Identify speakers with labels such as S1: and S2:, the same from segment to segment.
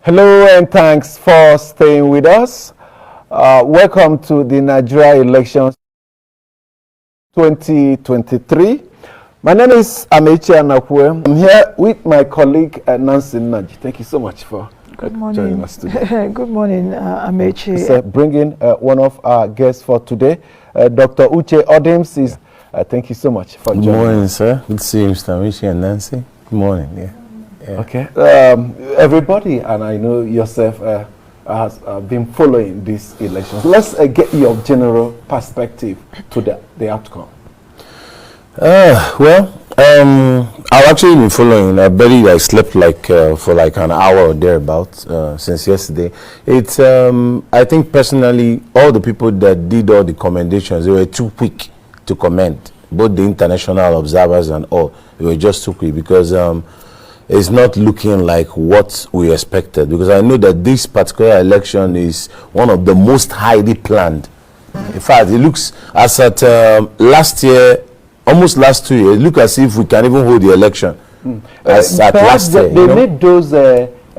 S1: Hello and thanks for staying with us. Welcome to the Nigeria elections 2023. My name is Amaechi. I'm here with my colleague Nnaji. Thank you so much for joining us today.
S2: Good morning, Amaechi.
S1: So bringing one of our guests for today, Dr. Utchay Odims. Thank you so much for joining us.
S3: Good morning, sir. Good to see you, Mr. Amaechi and Nancy. Good morning. Yeah.
S1: Okay. Everybody, and I know yourself, has been following these elections. Let's get your general perspective to the outcome.
S3: I've actually been following. I slept for like an hour or thereabouts since yesterday. It's I think personally, all the people that did all the commendations, they were too quick to comment. Both the international observers and all, they were just too quick because it's not looking like what we expected, because I know that this particular election is one of the most highly planned. In fact, it looks as at last year, almost last 2 years, look as if we can even hold the election. As at last year.
S1: They made those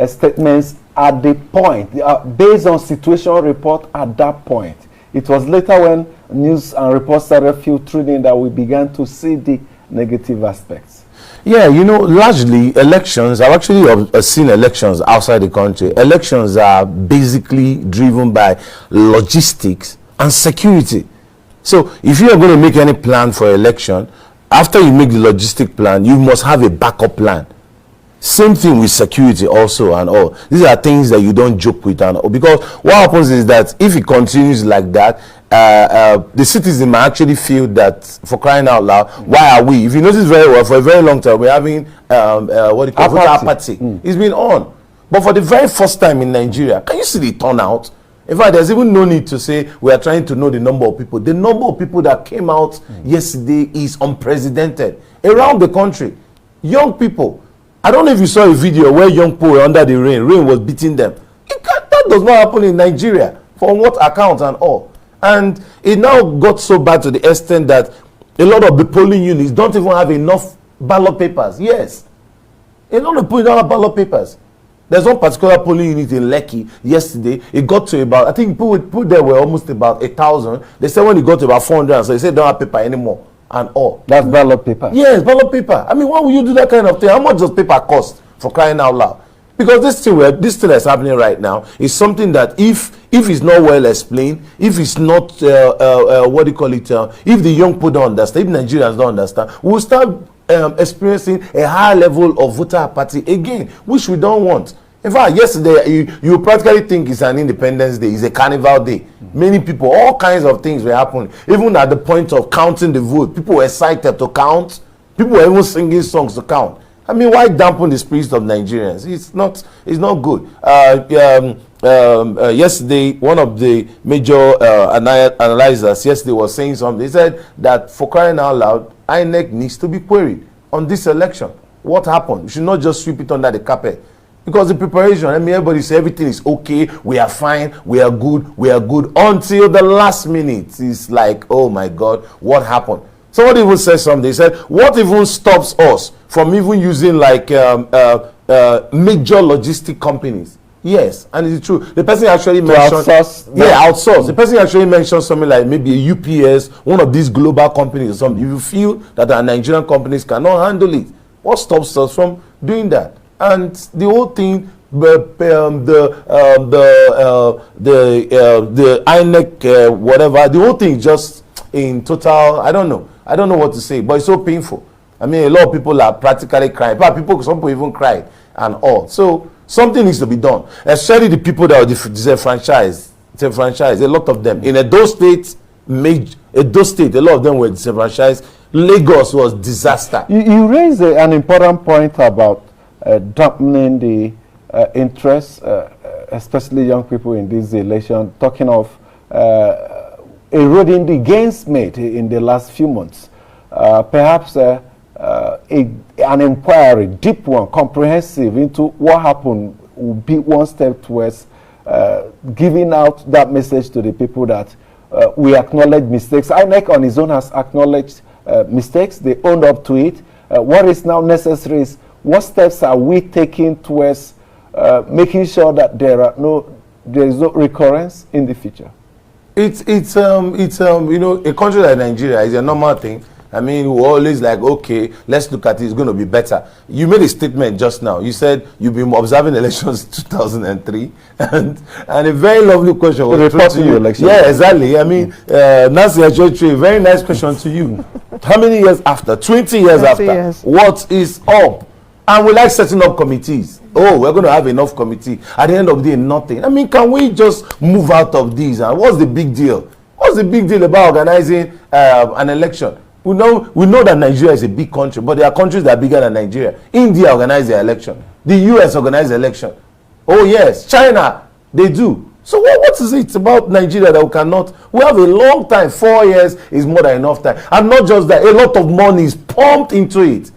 S1: statements at the point, based on situational report at that point. It was later when news and reports started filtering in that we began to see the negative aspects.
S3: Yeah, you know, largely elections, I've actually seen elections outside the country. Elections are basically driven by logistics and security. So if you are going to make any plan for election, after you make the logistic plan, you must have a backup plan. Same thing with security also and all. These are things that you don't joke with, and all, because what happens is that if it continues like that, the citizen might actually feel that, for crying out loud, why are we? If you notice very well, for a very long time, we're having what do you call voter apathy. It's been on. But for the very first time in Nigeria, can you see the turnout? In fact, there's even no need to say we are trying to know the number of people. The number of people that came out yesterday is unprecedented around the country. Young people. I don't know if you saw a video where young people were under the rain. Rain was beating them. That does not happen in Nigeria. For what account and all? And it now got so bad to the extent that a lot of the polling units don't even have enough ballot papers. Yes. A lot of people don't have ballot papers. There's one particular polling unit in Lekki yesterday. It got to about, I think people there were almost about 1,000. They said when it got to about 400, so they said don't have paper anymore and all.
S1: That's ballot paper?
S3: Yes, ballot paper. I mean, why would you do that kind of thing? How much does paper cost, for crying out loud? Because this thing that's happening right now is something that if it's not well explained, if it's not what do you call it, if the young people don't understand, if Nigerians don't understand, we'll start experiencing a higher level of voter apathy again, which we don't want. In fact, yesterday you practically think it's an Independence Day, it's a carnival day. Many people, all kinds of things were happening. Even at the point of counting the vote, people were excited to count. People were even singing songs to count. I mean, why dampen the spirit of Nigerians? It's not good. Yesterday, one of the major analyzers yesterday was saying something. He said that, for crying out loud, Inec needs to be queried on this election. What happened? You should not just sweep it under the carpet. Because the preparation, I mean, everybody says everything is okay, we are fine, we are good, until the last minute. It's like, oh my God, what happened? Somebody even said something. They said, what even stops us from even using like major logistic companies? Yes, and it's true. The person actually mentioned outsource. The person actually mentioned something like maybe a UPS, one of these global companies or something. If you feel that our Nigerian companies cannot handle it, what stops us from doing that? And the whole thing, the Inec whatever, the whole thing just in total, I don't know what to say, but it's so painful. I mean, a lot of people are practically crying. Some people even cried and all. So something needs to be done, especially the people that are disenfranchised. A lot of them in Edo State, a lot of them were disenfranchised. Lagos was disaster.
S1: You raised an important point about dampening the interest, especially young people in this election, talking of eroding the gains made in the last few months. Perhaps an inquiry, deep one, comprehensive, into what happened will be one step towards giving out that message to the people that we acknowledge mistakes. Inec on his own has acknowledged mistakes. They owned up to it. What is now necessary is, what steps are we taking towards making sure that there is no recurrence in the future?
S3: It's you know, a country like Nigeria is a normal thing. I mean, we're always like, okay, let's look at it, it's going to be better. You made a statement just now. You said you've been observing elections 2003, and a very lovely question was put to you. Yeah, exactly. I mean, Nnaji, very nice question to you. How many years after? 20 years after.
S2: Years.
S3: What is up? And we like setting up committees. Oh, we're going to have enough committee. At the end of the day, nothing. I mean, can we just move out of these? And what's the big deal? What's the big deal about organizing an election? We know that Nigeria is a big country, but there are countries that are bigger than Nigeria. India organized the election. The US organized the election. Oh yes, China, they do. So what is it about Nigeria that we cannot? We have a long time. 4 years is more than enough time. And not just that, a lot of money is pumped into it.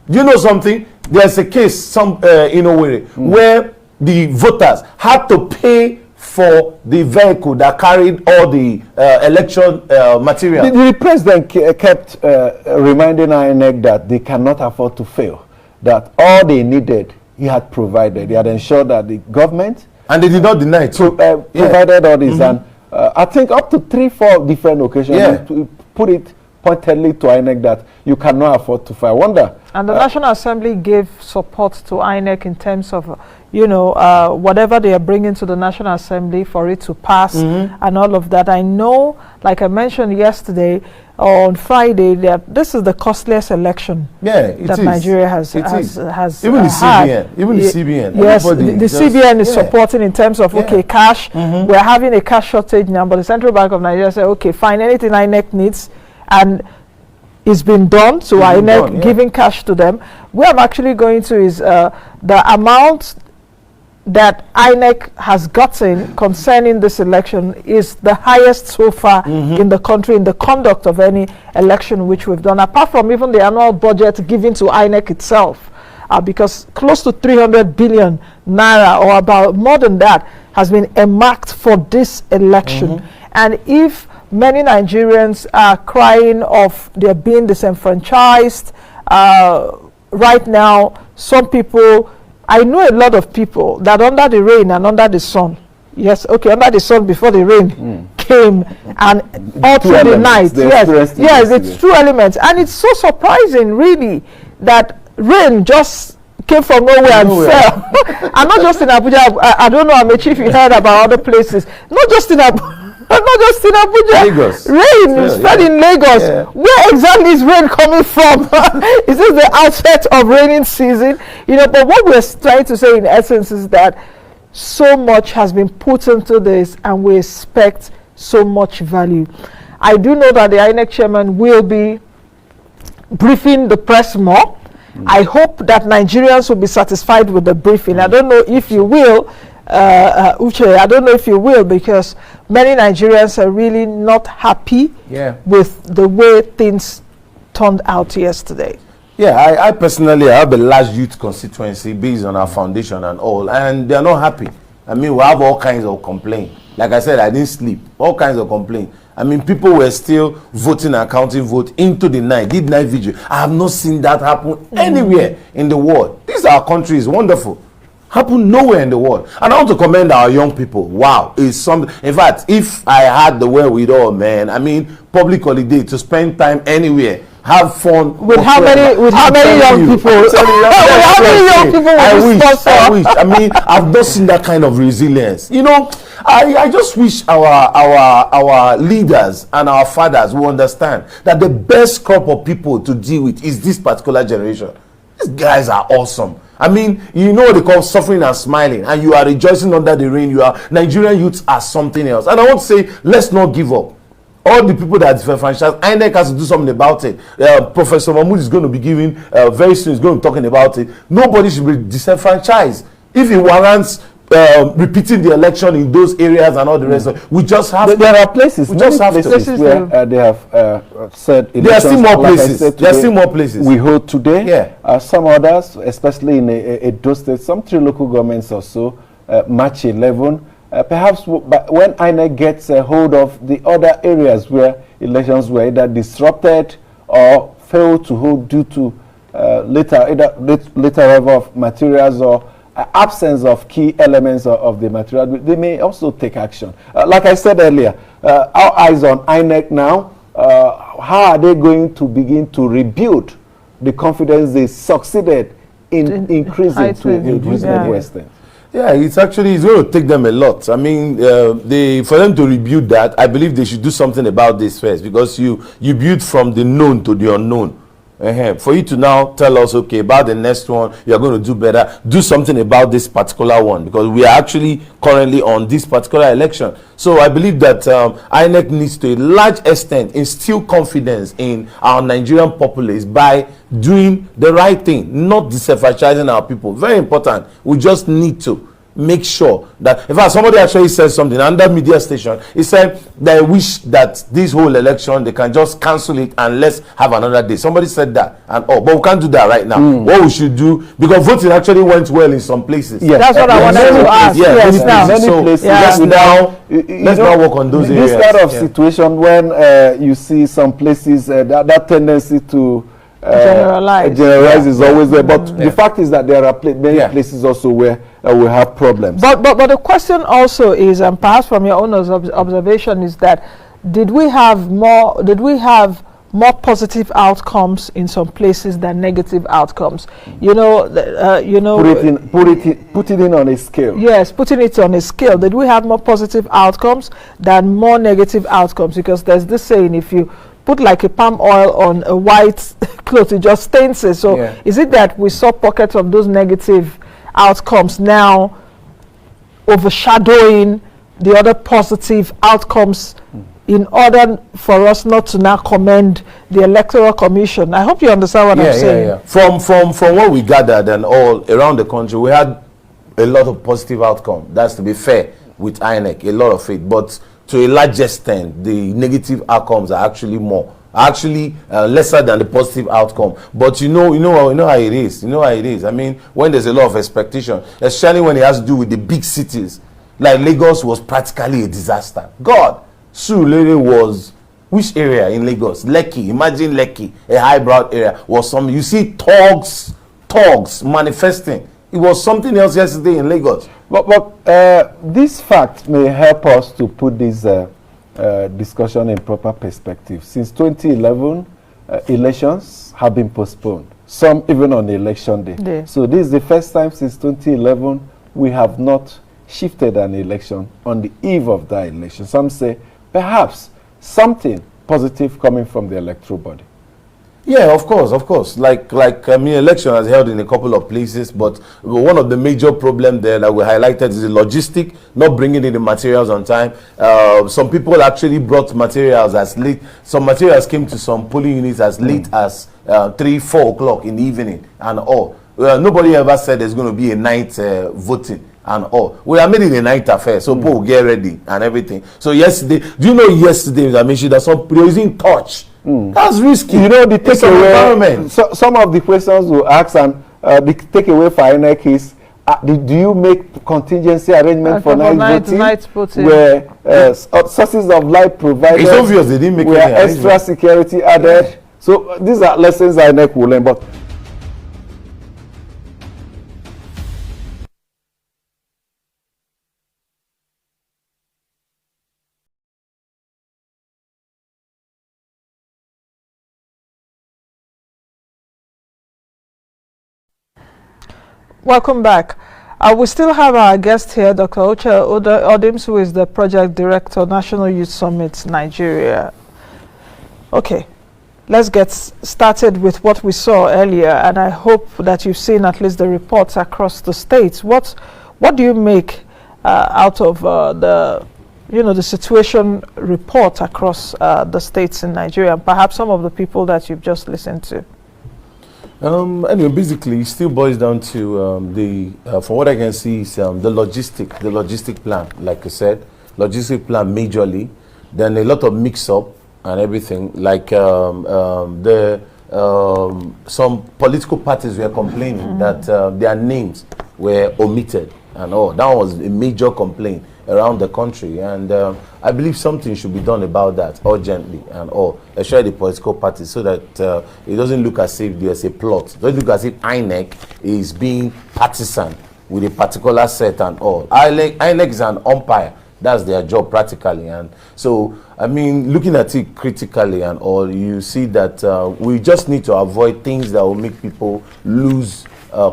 S3: You know something? There's a case in Owerri where the voters had to pay for the vehicle that carried all the election material.
S1: The president kept reminding Inec that they cannot afford to fail, that all they needed, he had provided. He had ensured that the government...
S3: And they did not deny it.
S1: Provided all this. And I think up to 3-4 different occasions, to put it pointedly to Inec that you cannot afford to fail. I wonder...
S2: And the National Assembly gave support to Inec in terms of, you know, whatever they are bringing to the National Assembly for it to pass and all of that. I know, like I mentioned yesterday, on Friday, that this is the costliest election that Nigeria has
S3: even
S2: the
S3: CBN, even the CBN.
S2: Yes, the CBN is supporting in terms of, okay, cash. We're having a cash shortage now, but the Central Bank of Nigeria said, okay, fine, anything INEC needs, and it's been done, so INEC giving cash to them. Where I'm actually going to is the amount that INEC has gotten concerning this election is the highest so far in the country in the conduct of any election which we've done, apart from even the annual budget given to INEC itself, because close to 300 billion naira, or about more than that, has been earmarked for this election. And if many Nigerians are crying of their being disenfranchised right now, some people, I know a lot of people that under the rain and under the sun, yes, okay, under the sun before the rain came, and all through the night, yes, it's true elements. And it's so surprising, really, that rain just came from nowhere and fell. And not just in Abuja, I don't know, Amaechi, if you heard about other places, not just in Abuja,
S3: Lagos.
S2: Rain fell in Lagos. Where exactly is rain coming from? Is this the outset of raining season? You know, but what we're trying to say in essence is that so much has been put into this, and we expect so much value. I do know that the INEC chairman will be briefing the press more. I hope that Nigerians will be satisfied with the briefing. I don't know if you will, Utchay, I don't know if you will, because many Nigerians are really not happy with the way things turned out yesterday.
S3: Yeah, I personally have a large youth constituency based on our foundation and all, and they're not happy. I mean, we have all kinds of complaints. Like I said, I didn't sleep. All kinds of complaints. I mean, people were still voting and counting vote into the night, did night vigil. I have not seen that happen anywhere in the world. This our country is wonderful. Happen nowhere in the world. And I want to commend our young people. Wow, it's something. In fact, if I had the wherewithal, man, I mean, public holiday to spend time anywhere, have fun.
S2: With how many young people?
S3: I wish. I mean, I've not seen that kind of resilience. You know, I just wish our leaders and our fathers will understand that the best crop of people to deal with is this particular generation. These guys are awesome. I mean, you know what they call suffering and smiling, and you are rejoicing under the rain. Nigerian youths are something else. And I want to say, let's not give up. All the people that are disenfranchised, INEC has to do something about it. Professor Mahmoud is going to be giving, very soon, is going to be talking about it. Nobody should be disenfranchised. If it warrants repeating the election in those areas and all the rest of it, we just have
S1: there are places, where they have said
S3: there are still more places. There are still more places.
S1: We hold today. Some others, especially in Edo State, some 3 local governments or so, March 11. Perhaps when INEC gets a hold of the other areas where elections were either disrupted or failed to hold due to later arrival of materials or absence of key elements of the material, they may also take action. Like I said earlier, our eyes on Inec now. How are they going to begin to rebuild the confidence they succeeded in increasing to a reasonable extent?
S3: Yeah, it's going to take them a lot. I mean, for them to rebuild that, I believe they should do something about this first, because you build from the known to the unknown. For you to now tell us, okay, about the next one, you're going to do better, do something about this particular one, because we are actually currently on this particular election. So I believe that INEC needs to a large extent instill confidence in our Nigerian populace by doing the right thing, not disenfranchising our people. Very important. We just need to make sure that, in fact, somebody actually said something under media station. He said they wish that this whole election they can just cancel it and let's have another day. Somebody said that, and but we can't do that right now. What we should do, because voting actually went well in some places.
S1: Yes,
S2: that's what I wanted to ask.
S1: Many places.
S3: Let's now work on those areas.
S1: This kind of situation when you see some places that tendency to generalize is always there, but the fact is that there are many places also where we have problems.
S2: But the question also is, and perhaps from your own observation, is that did we have more positive outcomes in some places than negative outcomes? Put
S1: it in on a scale.
S2: Yes, putting it on a scale. Did we have more positive outcomes than more negative outcomes? Because there's this saying, if you put like a palm oil on a white cloth, it just stains it. So is it that we saw pockets of those negative outcomes now overshadowing the other positive outcomes in order for us not to now commend the Electoral Commission? I hope you understand what I'm saying.
S3: From what we gathered and all around the country, we had a lot of positive outcome. That's to be fair with INEC, a lot of it. But to a large extent, the negative outcomes are actually lesser than the positive outcome. But you know how it is. You know how it is. I mean, when there's a lot of expectation, especially when it has to do with the big cities, like Lagos was practically a disaster. God, Surulere was which area in Lagos? Lekki. Imagine Lekki, a highbrow area, was some. You see thugs manifesting. It was something else yesterday in Lagos.
S1: But this fact may help us to put this discussion in proper perspective. Since 2011, elections have been postponed, some even on election day. So this is the first time since 2011 we have not shifted an election on the eve of that election. Some say perhaps something positive coming from the electoral body.
S3: Yeah, of course. Like I mean, election has held in a couple of places, but one of the major problems there that we highlighted is the logistic, not bringing in the materials on time. Some people actually brought materials as late. Some materials came to some polling units as late as 3-4 o'clock in the evening and all. Nobody ever said there's going to be a night voting and all. We are made it a night affair, so people will get ready and everything. So yesterday, do you know yesterday, Amaechi, that some using torch? That's risky.
S1: You know, the takeaway, some of the questions we ask, and the takeaway for INEC is, do you make contingency arrangement for night voting? Where sources of light provided,
S3: it's obvious they didn't make
S1: where extra security added. So these are lessons INEC will learn. But
S2: welcome back. We still have our guest here, Dr. Utchay Odims, who is the Project Director, National Youth Summit, Nigeria. Okay, let's get started with what we saw earlier, and I hope that you've seen at least the reports across the states. What do you make out of the situation report across the states in Nigeria, and perhaps some of the people that you've just listened to?
S3: Anyway, basically, it still boils down to from what I can see, is the logistic plan. Like I said, logistic plan majorly. Then a lot of mix-up and everything. Like some political parties were complaining that their names were omitted and all. That was a major complaint around the country, and I believe something should be done about that urgently and all, especially the political parties, so that it doesn't look as if there's a plot. It doesn't look as if INEC is being partisan with a particular set and all. INEC is an umpire. That's their job practically. And so, I mean, looking at it critically and all, you see that we just need to avoid things that will make people lose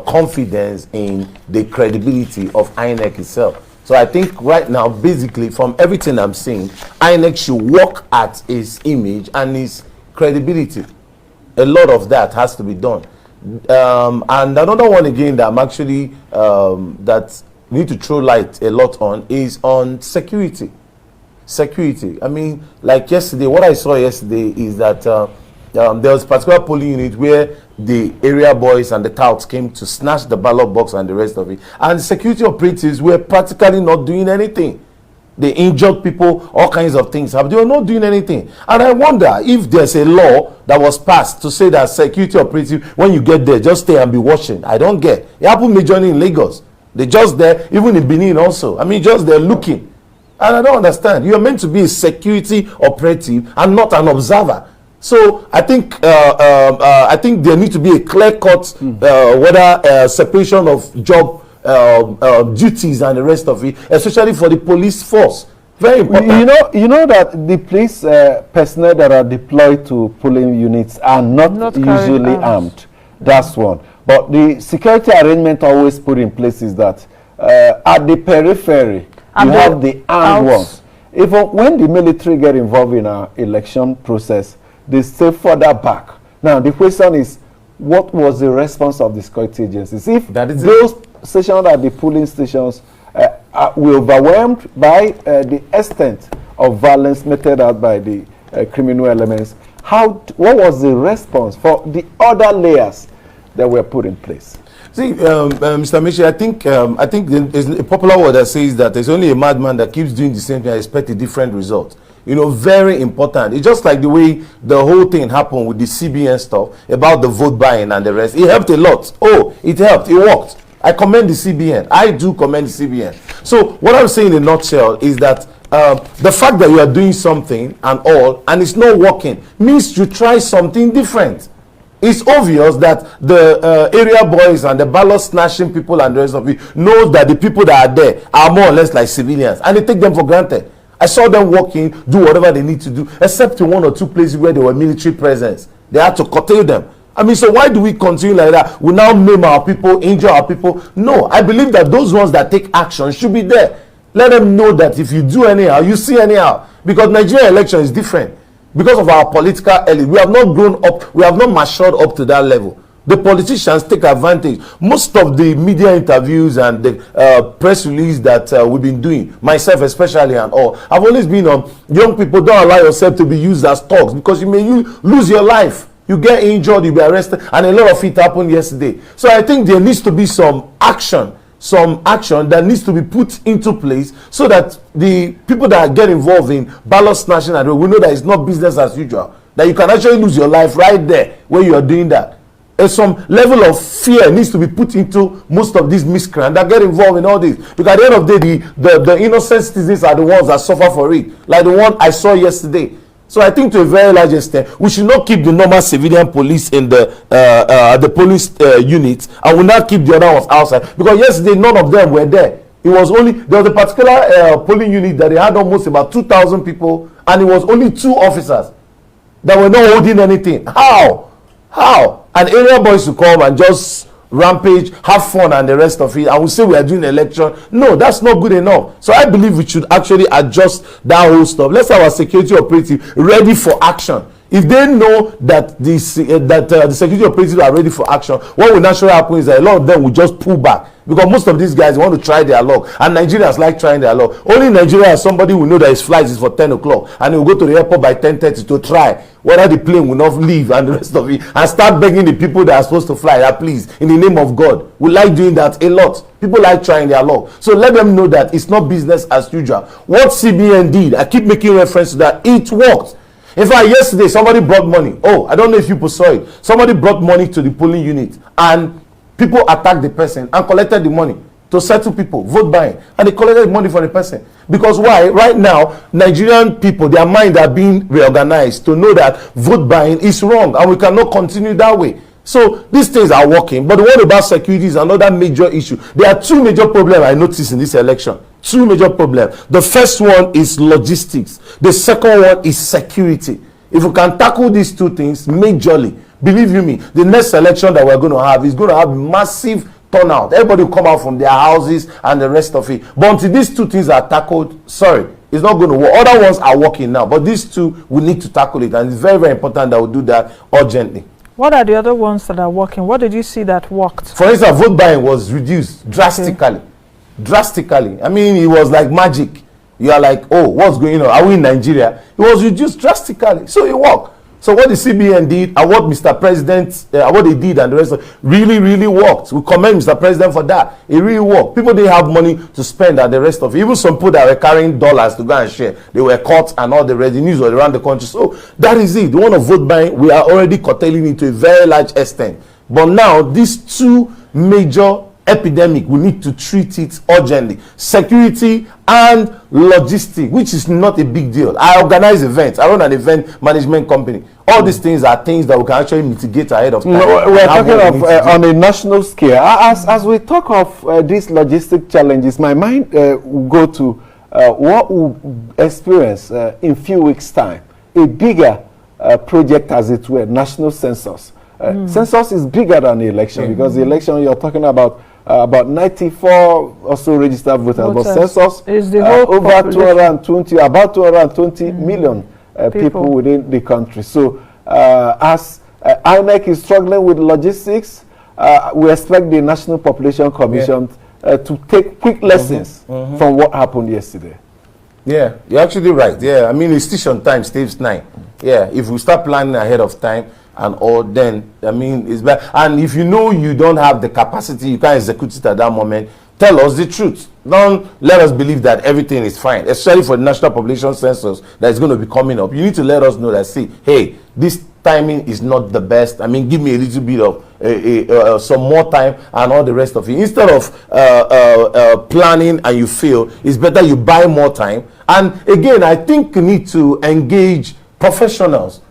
S3: confidence in the credibility of INEC itself. So I think right now, basically, from everything I'm seeing, INEC should work at its image and its credibility. A lot of that has to be done. And another one again that I'm actually, that we need to throw light a lot on is on security. Security. I mean, like yesterday, what I saw yesterday is that there was a particular polling unit where the area boys and the touts came to snatch the ballot box and the rest of it. And security operatives were practically not doing anything. They injured people, all kinds of things. They were not doing anything. And I wonder if there's a law that was passed to say that security operative, when you get there, just stay and be watching. I don't get. It happened majorly in Lagos. They're just there, even in Benin also. I mean, just there looking. And I don't understand. You're meant to be a security operative and not an observer. So I think there needs to be a clear-cut separation of job duties and the rest of it, especially for the police force. Very important.
S1: You know that the police personnel that are deployed to polling units are not usually armed. That's one. But the security arrangement always put in place is that at the periphery, you have the armed ones. Even when the military get involved in our election process, they stay further back. Now, the question is, what was the response of the security agencies? If those stations at the polling stations were overwhelmed by the extent of violence meted out by the criminal elements, what was the response for the other layers that were put in place?
S3: See, Mr. Amaechi, I think there's a popular word that says that there's only a madman that keeps doing the same thing and expect a different result. You know, very important. It's just like the way the whole thing happened with the CBN stuff about the vote buying and the rest. It helped a lot. Oh, it helped. It worked. I commend the CBN. I do commend the CBN. So what I'm saying in a nutshell is that the fact that you are doing something and all, and it's not working, means you try something different. It's obvious that the area boys and the ballot snatching people and the rest of it know that the people that are there are more or less like civilians, and they take them for granted. I saw them walking, do whatever they need to do, except in one or two places where there were military presence. They had to curtail them. I mean, so why do we continue like that? We now name our people, injure our people. No, I believe that those ones that take action should be there. Let them know that if you do anyhow, you see anyhow. Because Nigerian election is different. Because of our political elite, we have not grown up, we have not matured up to that level. The politicians take advantage. Most of the media interviews and the press release that we've been doing, myself especially and all, I've always been on young people, don't allow yourself to be used as thugs, because you may lose your life. You get injured, you be arrested, and a lot of it happened yesterday. So I think there needs to be some action that needs to be put into place so that the people that get involved in ballot snatching, and we know that it's not business as usual, that you can actually lose your life right there where you are doing that. Some level of fear needs to be put into most of these miscreants that get involved in all this, because at the end of the day, the innocent citizens are the ones that suffer for it, like the one I saw yesterday. So I think to a very large extent, we should not keep the normal civilian police in the police units, and we not keep the other ones outside, because yesterday none of them were there. There was a particular polling unit that they had almost about 2,000 people, and it was only 2 officers that were not holding anything. How? And area boys to come and just rampage, have fun and the rest of it, and we say we are doing an election. No, that's not good enough. So I believe we should actually adjust that whole stuff. Let's have our security operative ready for action. If they know that the security operatives are ready for action, what will naturally happen is that a lot of them will just pull back, because most of these guys want to try their luck, and Nigerians like trying their luck. Only in Nigeria somebody will know that his flight is for 10 o'clock and he will go to the airport by 10:30 to try whether the plane will not leave and the rest of it, and start begging the people that are supposed to fly that please, in the name of God. We like doing that a lot. People like trying their luck. So let them know that it's not business as usual. What CBN did, I keep making reference to that, it worked. In fact, yesterday somebody brought money. Oh, I don't know if you people saw it. Somebody brought money to the polling unit, and people attacked the person and collected the money to settle people, vote buying, and they collected the money from the person. Because why? Right now, Nigerian people, their minds are being reorganized to know that vote buying is wrong, and we cannot continue that way. So these things are working. But what about security is another major issue. There are two major problems I noticed in this election. Two major problems. The first one is logistics. The second one is security. If we can tackle these two things majorly, believe you me, the next election that we're going to have is going to have massive turnout. Everybody will come out from their houses and the rest of it. But until these two things are tackled, sorry, it's not going to work. Other ones are working now, but these two, we need to tackle it. And it's very, very important that we do that urgently.
S2: What are the other ones that are working? What did you see that worked?
S3: For instance, vote buying was reduced drastically. Okay. Drastically. I mean, it was like magic. You are like, oh, what's going on? Are we in Nigeria? It was reduced drastically. So it worked. So what the CBN did and what Mr. President, what they did and the rest of really, really worked. We commend Mr. President for that. It really worked. People didn't have money to spend and the rest of it. Even some people that were carrying dollars to go and share, they were caught and all the revenues were around the country. So that is it. The one of vote buying, we are already curtailing it to a very large extent. But now, these two major epidemic, we need to treat it urgently. Security and logistics, which is not a big deal. I organize events. I run an event management company. All these things are things that we can actually mitigate ahead of time.
S1: No, we're talking of on a national scale. As we talk of these logistic challenges, my mind will go to what we'll experience in few weeks' time. A bigger project, as it were, national census. Census is bigger than the election because the election you're talking about 94 or so registered voters, but census is the whole over 220 million people within the country. So as Inec is struggling with logistics, we expect the National Population Commission to take quick lessons from what happened yesterday.
S3: Yeah, you're actually right. Yeah, I mean, station time saves 9. Yeah, if we start planning ahead of time, and all, then I mean it's bad. And if you know you don't have the capacity, you can't execute it at that moment, tell us the truth. Don't let us believe that everything is fine, especially for the national population census that is going to be coming up. You need to let us know that, see, hey, this timing is not the best. I mean, give me a little bit of some more time and all the rest of it. Instead of planning and you fail, it's better you buy more time. And again, I think you need to engage professionals.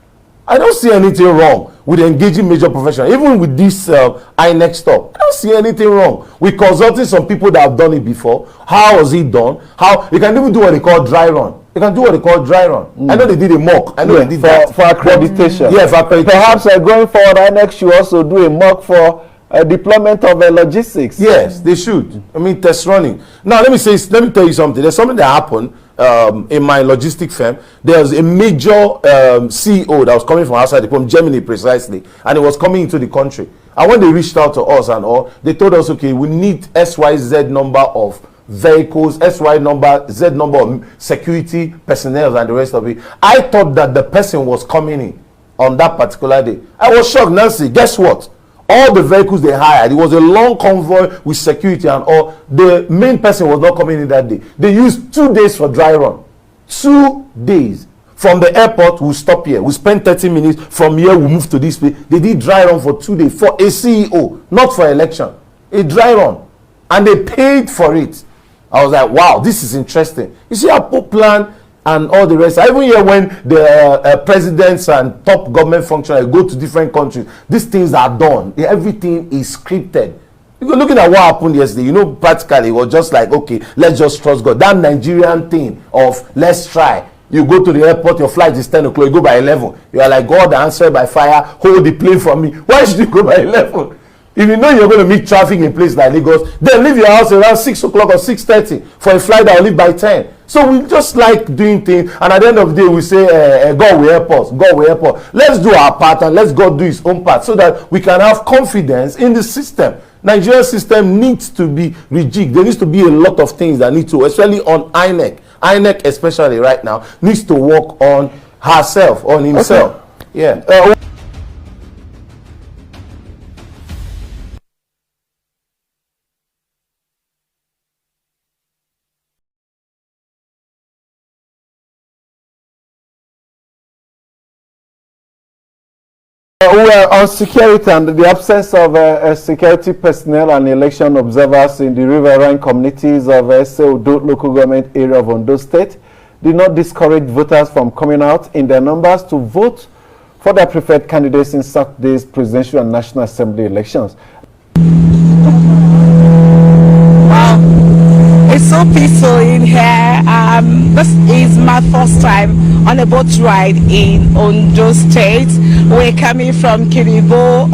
S3: I don't see anything wrong with engaging major professionals. Even with this Inec stuff, I don't see anything wrong. We consulted some people that have done it before. How was it done? How you can even do what they call dry run. You can do what they call dry run. I know they did a mock. I know they did that
S1: for accreditation.
S3: Yeah, for accreditation.
S1: Perhaps going forward, Inec should also do a mock for deployment of logistics.
S3: Yes, they should. I mean, test running. Now, let me tell you something. There's something that happened in my logistic firm. There was a major CEO that was coming from outside, from Germany precisely, and it was coming into the country. And when they reached out to us and all, they told us, okay, we need XYZ number of vehicles, Z number of security personnel and the rest of it. I thought that the person was coming in on that particular day. I was shocked, Nancy. Guess what? All the vehicles they hired, it was a long convoy with security and all. The main person was not coming in that day. They used 2 days for dry run. 2 days. From the airport, we'll stop here. We spend 30 minutes. From here, we move to this place. They did dry run for 2 days for a CEO, not for election. A dry run. And they paid for it. I was like, wow, this is interesting. You see how people plan and all the rest. I even hear when the presidents and top government functionaries go to different countries, these things are done. Everything is scripted. You're looking at what happened yesterday, you know, practically it was just like, okay, let's just trust God. That Nigerian thing of let's try. You go to the airport, your flight is 10 o'clock, you go by 11. You are like, God, answer by fire, hold the plane for me. Why should you go by 11? If you know you're going to meet traffic in places like Lagos, then leave your house around 6 o'clock or 6:30 for a flight that will leave by 10. So we just like doing things, and at the end of the day, we say, God will help us, God will help us. Let's do our part and let's God do his own part so that we can have confidence in the system. Nigerian system needs to be rejigged. There needs to be a lot of things that need to, especially on Inec. Inec especially right now needs to work on herself, on himself. Okay. Yeah.
S1: Well, on security and the absence of security personnel and election observers in the riverine communities of Odo local government area of Ondo State did not discourage voters from coming out in their numbers to vote for their preferred candidates in Saturday's presidential and national assembly elections.
S4: Wow, it's so peaceful in here. This is my first time on a boat ride in Ondo State. We're coming from Kiribo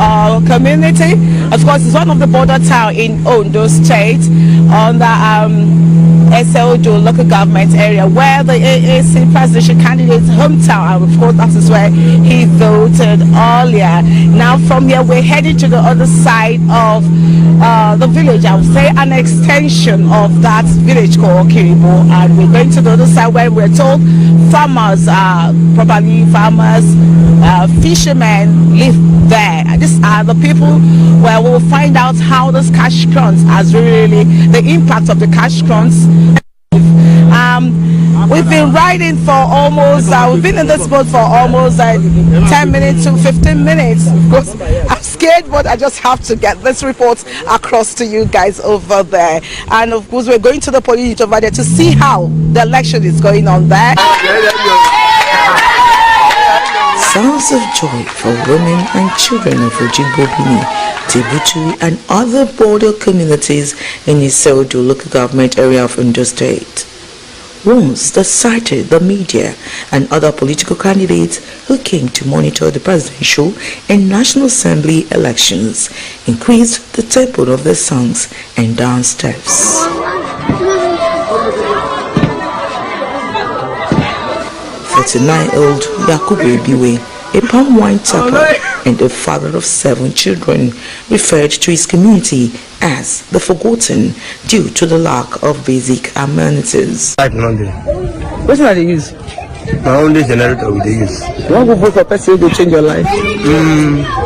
S4: community. Of course, it's one of the border towns in Ondo State on the Odo local government area where the AAC presidential candidate's hometown, and of course that is where he voted earlier. Now from here we're heading to the other side of the village. I would say an extension of that village called Kiribo, and we're going to the other side where we're told farmers, probably farmers, fishermen live there. These are the people where we'll find out how this cash crunch has really, the impact of the cash crunch. We've been riding for almost, we've been in this boat for almost 10 minutes to 15 minutes. Of course, I'm scared, but I just have to get this report across to you guys over there. And of course, we're going to the police unit over there to see how the election is going on there.
S5: Sounds of joy for women and children of Ojibwe, Tibutu and other border communities in the Iseodo local government area of Ondo State. Once that cited the media and other political candidates who came to monitor the presidential and national assembly elections increased the tempo of their songs and dance steps. 39-year-old Yakubu Ebiwe, a palm wine tapper and a father of 7 children, referred to his community as the forgotten due to the lack of basic amenities.
S6: What do they use? My only generator we they use.
S4: You want to vote for person to change your life?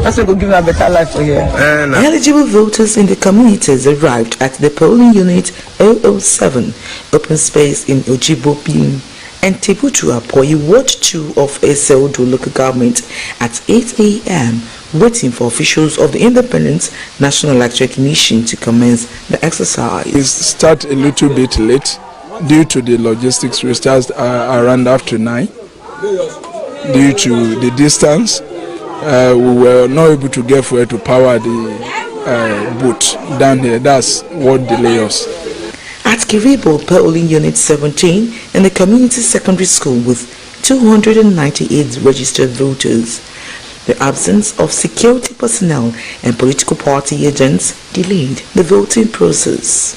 S4: That's going to give you a better life for here.
S5: Eligible voters in the communities arrived at the polling unit 007, open space in Ojibwe and Tibutu Apoyi, Ward 2 of Iseodo local government at 8 a.m. waiting for officials of the Independent National Electoral Commission to commence the exercise.
S7: We start a little bit late due to the logistics. We start around after 9 due to the distance. We were not able to get fuel to power the boat down here. That's what delayed us.
S5: At Kiribo polling unit 17 in the community secondary school with 298 registered voters, the absence of security personnel and political party agents delayed the voting process.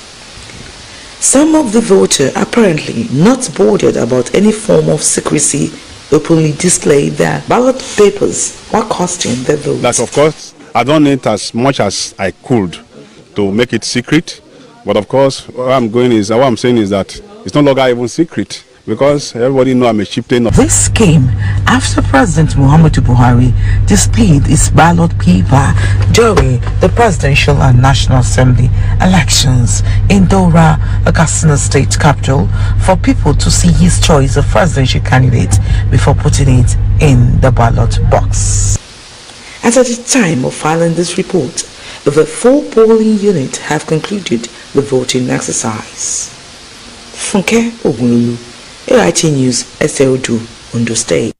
S5: Some of the voters, apparently not bothered about any form of secrecy, openly displayed their ballot papers while casting their votes.
S8: That's of course, I done it as much as I could to make it secret. But of course, what I'm saying is that it's no longer even secret because everybody know I'm a chieftain.
S5: This came after President Muhammadu Buhari displayed his ballot paper during the presidential and national assembly elections in Dora, the Katsina state capital, for people to see his choice of presidential candidate before putting it in the ballot box. As at the time of filing this report, the 4 polling units have concluded the voting exercise. Funke Ogunlulu, AIT News, Iseodo, Ondo State.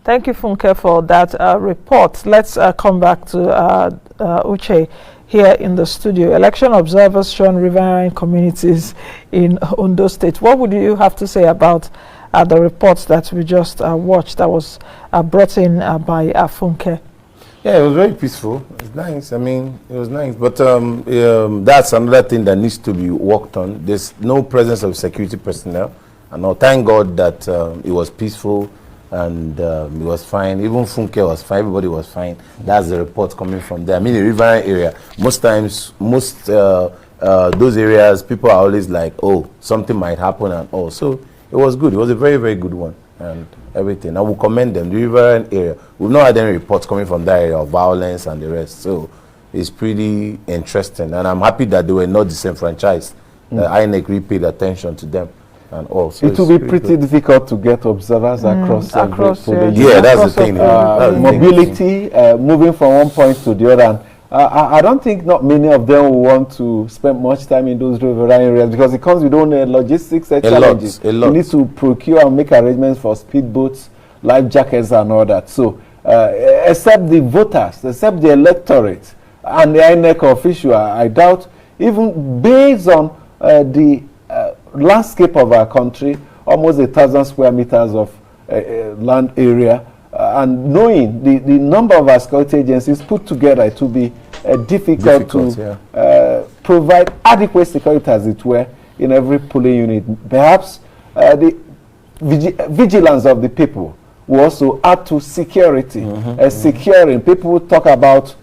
S2: Thank you, Funke, for that report. Let's come back to Utchay here in the studio. Election observers shown riverine communities in Ondo State. What would you have to say about the reports that we just watched that was brought in by Funke?
S3: Yeah, it was very peaceful. It's nice. I mean, it was nice. But that's another thing that needs to be worked on. There's no presence of security personnel. And thank God that it was peaceful and it was fine. Even Funke was fine. Everybody was fine. That's the report coming from there. I mean, the riverine area, most times, those areas, people are always like, oh, something might happen and all. So it was good. It was a very, very good one. And everything. I will commend them. The riverine area, we've not had any reports coming from that area of violence and the rest. So it's pretty interesting. And I'm happy that they were not disenfranchised. Inec really paid attention to them and all. So
S1: it will be pretty difficult to get observers across the
S3: yeah, that's the thing.
S1: Mobility, moving from one point to the other. And I don't think not many of them will want to spend much time in those riverine areas because it comes with own logistics challenges.
S3: A lot.
S1: You need to procure and make arrangements for speedboats, life jackets and all that. So, except the voters, except the electorate and the Inec official, I doubt, even based on the landscape of our country, almost 1,000 square meters of land area, and knowing the number of our security agencies put together, it will be difficult to provide adequate security, as it were, in every polling unit. Perhaps the vigilance of the people will also add to security. Securing, people talk about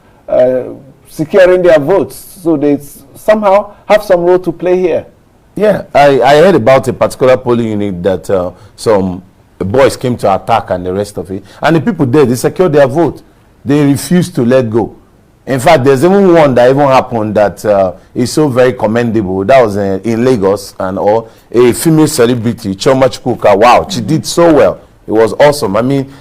S1: securing their votes, so they somehow have some role to play here.
S3: Yeah, I heard about a particular polling unit that some boys came to attack and the rest of it, and the people there, they secured their vote. They refused to let go. In fact, there's even one that even happened that is so very commendable. That was in Lagos, and all a female celebrity, Chioma Chukwuka. Wow, she did so well. It was awesome. I mean,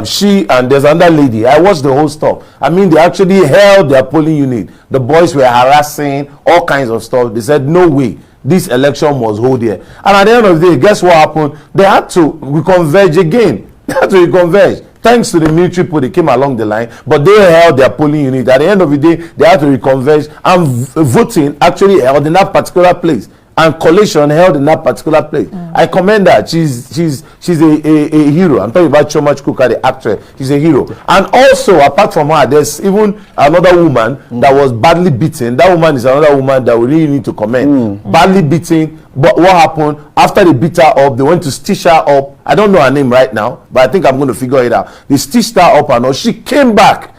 S3: she and there's another lady. I watched the whole stuff. I mean, they actually held their polling unit. The boys were harassing, all kinds of stuff. They said, no way, this election must hold here. And at the end of the day, guess what happened? They had to reconverge again. They had to reconverge. Thanks to the military people, they came along the line, but they held their polling unit. At the end of the day, they had to reconverge, and voting actually held in that particular place, and collation held in that particular place. I commend her. She's a hero. I'm talking about Chioma Chukwuka, the actress. She's a hero. And also, apart from her, there's even another woman that was badly beaten. That woman is another woman that we really need to commend. Badly beaten. But what happened after they beat her up? They went to stitch her up. I don't know her name right now, but I think I'm going to figure it out. They stitched her up, and all. She came back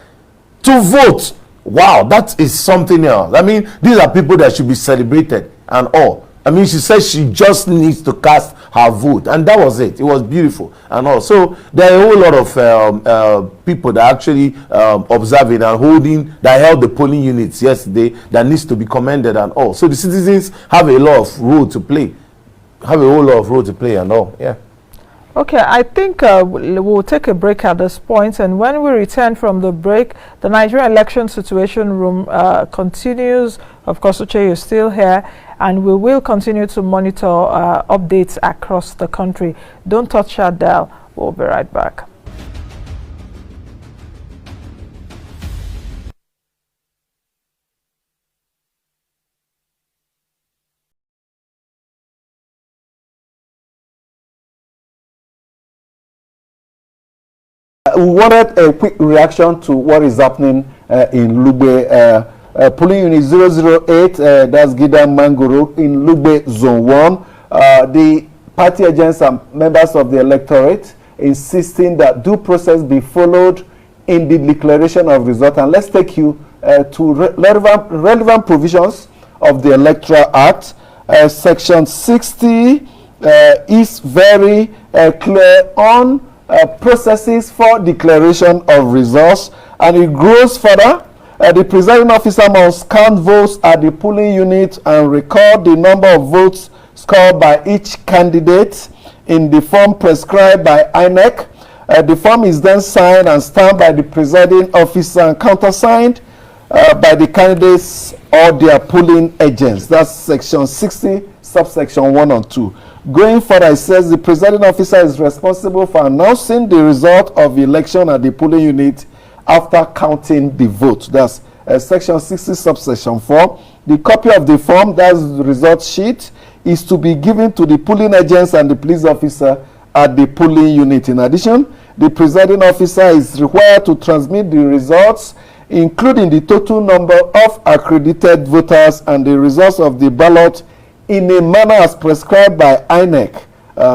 S3: to vote. Wow, that is something else. I mean, these are people that should be celebrated and all. I mean, she said she just needs to cast her vote, and that was it. It was beautiful and all. So there are a whole lot of people that actually observing and holding, that held the polling units yesterday, that needs to be commended and all. So the citizens have a lot of role to play, and all. Yeah.
S2: Okay, I think we'll take a break at this point, and when we return from the break, the Nigerian election situation room continues. Of course, Utchay is still here, and we will continue to monitor updates across the country. Don't touch that dial. We'll be right back.
S1: We wanted a quick reaction to what is happening in Lugbe. Polling unit 008, that's Gida Mangoro in Lugbe Zone 1. The party agents and members of the electorate insisting that due process be followed in the declaration of result. And let's take you to relevant provisions of the Electoral Act. Section 60 is very clear on processes for declaration of results, and it grows further. The presiding officer must count votes at the polling unit and record the number of votes scored by each candidate in the form prescribed by Inec. The form is then signed and stamped by the presiding officer and countersigned by the candidates or their polling agents. That's section 60, subsection 1 and 2. Going further, it says the presiding officer is responsible for announcing the result of the election at the polling unit after counting the vote. That's section 60, subsection 4. The copy of the form, that's the result sheet, is to be given to the polling agents and the police officer at the polling unit. In addition, the presiding officer is required to transmit the results, including the total number of accredited voters and the results of the ballot, in a manner as prescribed by Inec.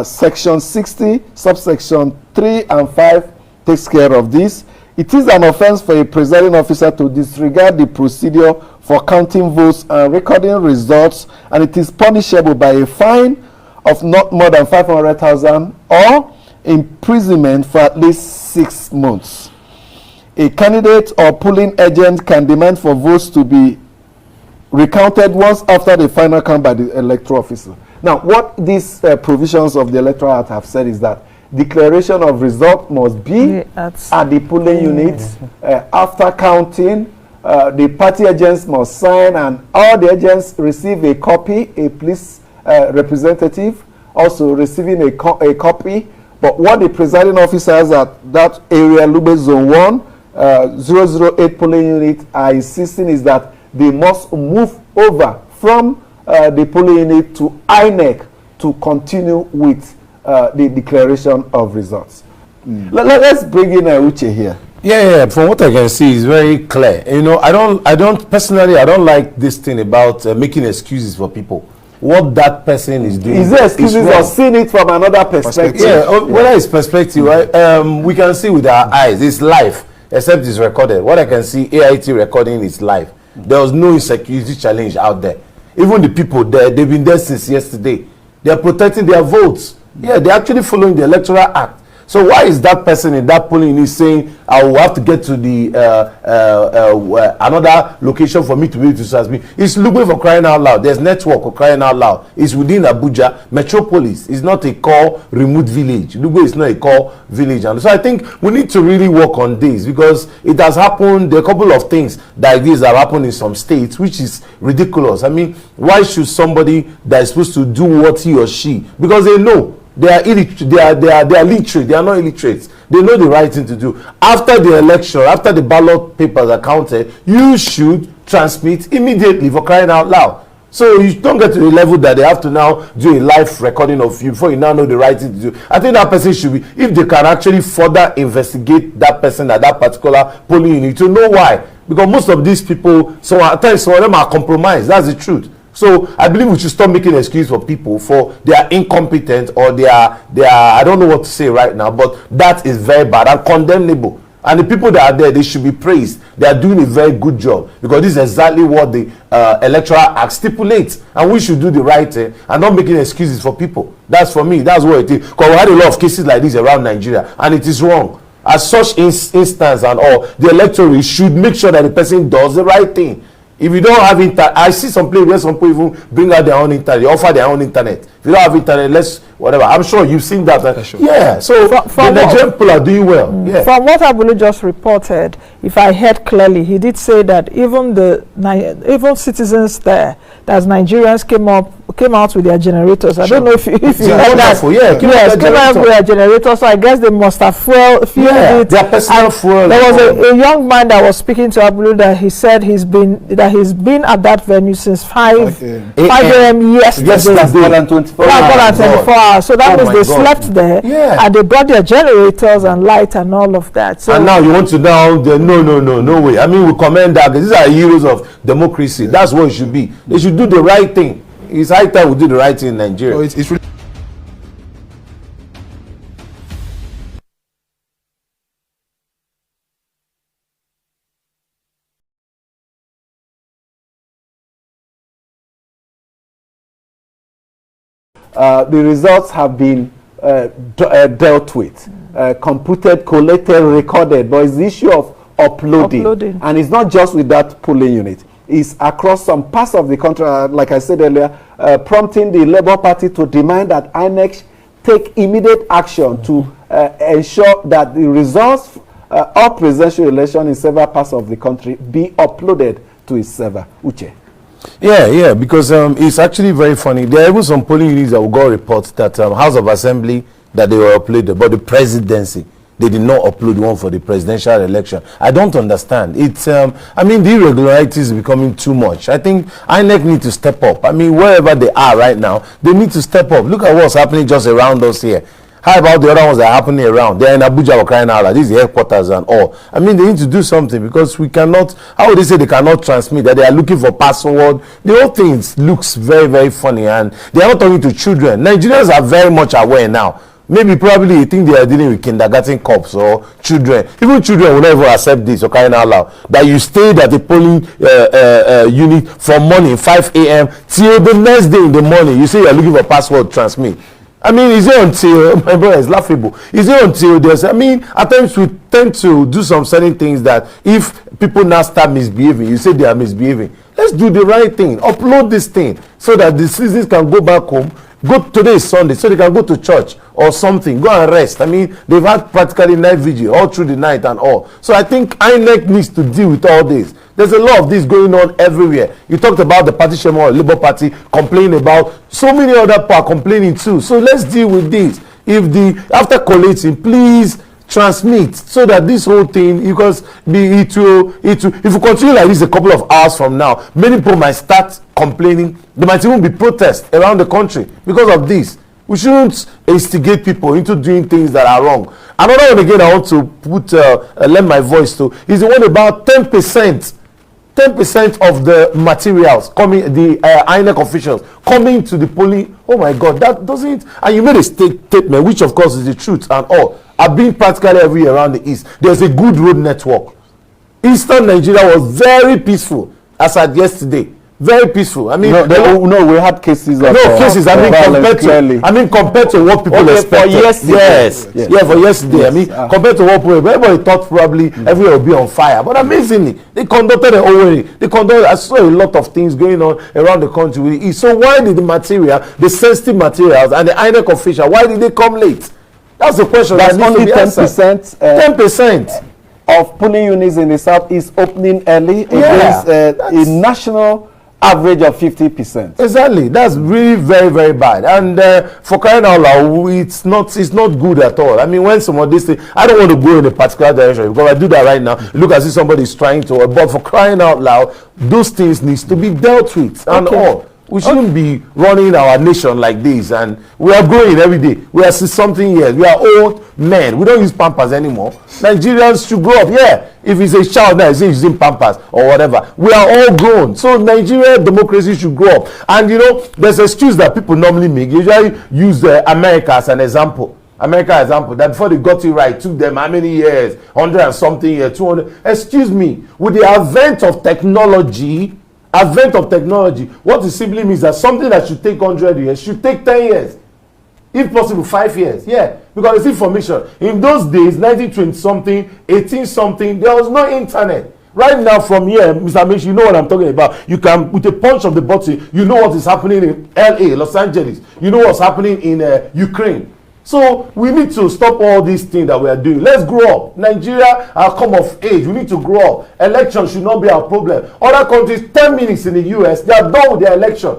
S1: Section 60, subsection 3 and 5 takes care of this. It is an offense for a presiding officer to disregard the procedure for counting votes and recording results, and it is punishable by a fine of not more than 500,000 or imprisonment for at least 6 months. A candidate or polling agent can demand for votes to be recounted once after the final count by the electoral officer. Now, what these provisions of the Electoral Act have said is that declaration of result must be at the polling unit. After counting, the party agents must sign, and all the agents receive a copy, a police representative also receiving a copy But what the presiding officers at that area, Lube Zone 1, 008 polling unit, are insisting is that they must move over from the polling unit to Inec to continue with the declaration of results. Let's bring in Utchay here.
S3: Yeah, from what I can see, it's very clear. You know, I don't personally, I don't like this thing about making excuses for people. What that person is doing
S1: is there excuses or seeing it from another perspective?
S3: Yeah, whether it's perspective, right? We can see with our eyes. It's live, except it's recorded. What I can see, AIT recording is live. There was no insecurity challenge out there. Even the people there, they've been there since yesterday. They are protecting their votes. Yeah, they're actually following the Electoral Act. So why is that person in that polling unit saying I will have to get to the another location for me to be able to search me? It's Lugbe for crying out loud. There's network for crying out loud. It's within Abuja metropolis. It's not a core remote village. Lugbe is not a core village, and so I think we need to really work on this because it has happened. There are a couple of things like this that have happened in some states, which is ridiculous. I mean, why should somebody that is supposed to do what he or she, because they know they are illiterate, they are literate, they are not illiterates, they know the right thing to do. After the election, after the ballot papers are counted, you should transmit immediately, for crying out loud. So you don't get to the level that they have to now do a live recording of you before you now know the right thing to do. I think that person should be, if they can actually further investigate that person at that particular polling unit to know why. Because most of these people, so at times some of them are compromised. That's the truth. So I believe we should stop making excuses for people for they are incompetent or they are I don't know what to say right now, but that is very bad and condemnable. And the people that are there, they should be praised. They are doing a very good job because this is exactly what the Electoral Act stipulates, and we should do the right thing and not making excuses for people. That's for me. That's what it is. Because we had a lot of cases like this around Nigeria, and it is wrong. As such instance and all, the electorate should make sure that the person does the right thing. If you don't have internet, I see some places where some people even bring out their own internet, they offer their own internet. If you don't have internet, let's whatever. I'm sure you've seen that. Sure. Yeah, so the Nigerian people are doing well. Yeah.
S2: From what Abulu just reported, if I heard clearly, he did say that even citizens there, as Nigerians came out with their generators. I don't know if you heard that.
S3: Yeah,
S2: came out with their generators. So I guess they must have fueled it.
S3: Their personal fuel.
S2: There was a young man that was speaking to Abulu that he said he's been at that venue since 5 a.m. yesterday. 24 hours. So that means they slept there and they brought their generators and light and all of that. So
S3: and now you want to no way. I mean, we commend that. These are heroes of democracy. That's what it should be. They should do the right thing. It's high time we do the right thing in Nigeria.
S7: It's really
S1: the results have been dealt with, computed, collated, recorded, but it's the issue of uploading. And it's not just with that polling unit. It's across some parts of the country, like I said earlier, prompting the Labour Party to demand that Inec take immediate action to ensure that the results of presidential election in several parts of the country be uploaded to its server. Utchay.
S3: Yeah, because it's actually very funny. There are even some polling units that will go report that House of Assembly that they were uploaded, but the presidency, they did not upload one for the presidential election. I don't understand. It's, I mean, the irregularities is becoming too much. I think INEC need to step up. I mean, wherever they are right now, they need to step up. Look at what's happening just around us here. How about the other ones that are happening around? They're in Abuja or crying out. This is headquarters and all. I mean, they need to do something because we cannot, how would they say they cannot transmit, that they are looking for password? The whole thing looks very, very funny, and they are not talking to children. Nigerians are very much aware now. Maybe probably you think they are dealing with kindergarten cops or children. Even children will never accept this or crying out loud. That you stayed at the polling unit from morning 5 a.m. till the next day in the morning. You say you are looking for password transmit. I mean, is it until, my brother is laughable, is it until there's, I mean, at times we tend to do some certain things that if people now start misbehaving, you say they are misbehaving. Let's do the right thing. Upload this thing so that the citizens can go back home. Today is Sunday, so they can go to church or something. Go and rest. I mean, they've had practically night vigil all through the night and all. So I think INEC needs to deal with all this. There's a lot of this going on everywhere. You talked about the partition or Labour Party complaining about, so many other people are complaining too. So let's deal with this. after collating, please transmit so that this whole thing, because it will if you continue like this a couple of hours from now, many people might start complaining. There might even be protests around the country because of this. We shouldn't instigate people into doing things that are wrong. Another one again I want to put lend my voice to is the one about 10% of the materials coming, the Inec officials coming to the polling. Oh my God, that doesn't. And you made a statement, which of course is the truth and all. I've been practically everywhere around the east. There's a good road network. Eastern Nigeria was very peaceful as at yesterday. Very peaceful. I mean,
S1: no, we had cases of
S3: cases. I mean, compared to what people expected.
S1: For yesterday.
S3: Yes. For yesterday. Yes. I mean, compared to what people, everybody thought probably everywhere would be on fire. But amazingly, they conducted an overlay. I saw a lot of things going on around the country. So why did the sensitive materials, and the INEC official, why did they come late? That's the question.
S1: That's only
S3: 10%. 10%
S1: of polling units in the south is opening early against a national average of 50%.
S3: Exactly. That's really very, very bad. And for crying out loud, it's not good at all. I mean, when some of these things, I don't want to go in a particular direction because I do that right now. Look as if somebody is trying to, but for crying out loud, those things needs to be dealt with and all. We shouldn't be running our nation like this, and we are growing every day. We are 60-something years. We are old men. We don't use Pampers anymore. Nigerians should grow up. Yeah, if it's a child now, he's using Pampers or whatever. We are all grown. So Nigerian democracy should grow up. And you know, there's an excuse that people normally make. They usually use America as an example. That before they got it right, took them how many years? 100 and something years, 200. Excuse me, with the advent of technology, what it simply means that something that should take 100 years should take 10 years. If possible, 5 years. Yeah, because it's information. In those days, 1920-something, 18-something, there was no internet. Right now from here, Mr. Amaechi, you know what I'm talking about. You can, with a punch of the button, you know what is happening in LA, Los Angeles. You know what's happening in Ukraine. So we need to stop all these things that we are doing. Let's grow up. Nigeria are come of age. We need to grow up. Election should not be our problem. Other countries, 10 minutes in the US, they are done with their election.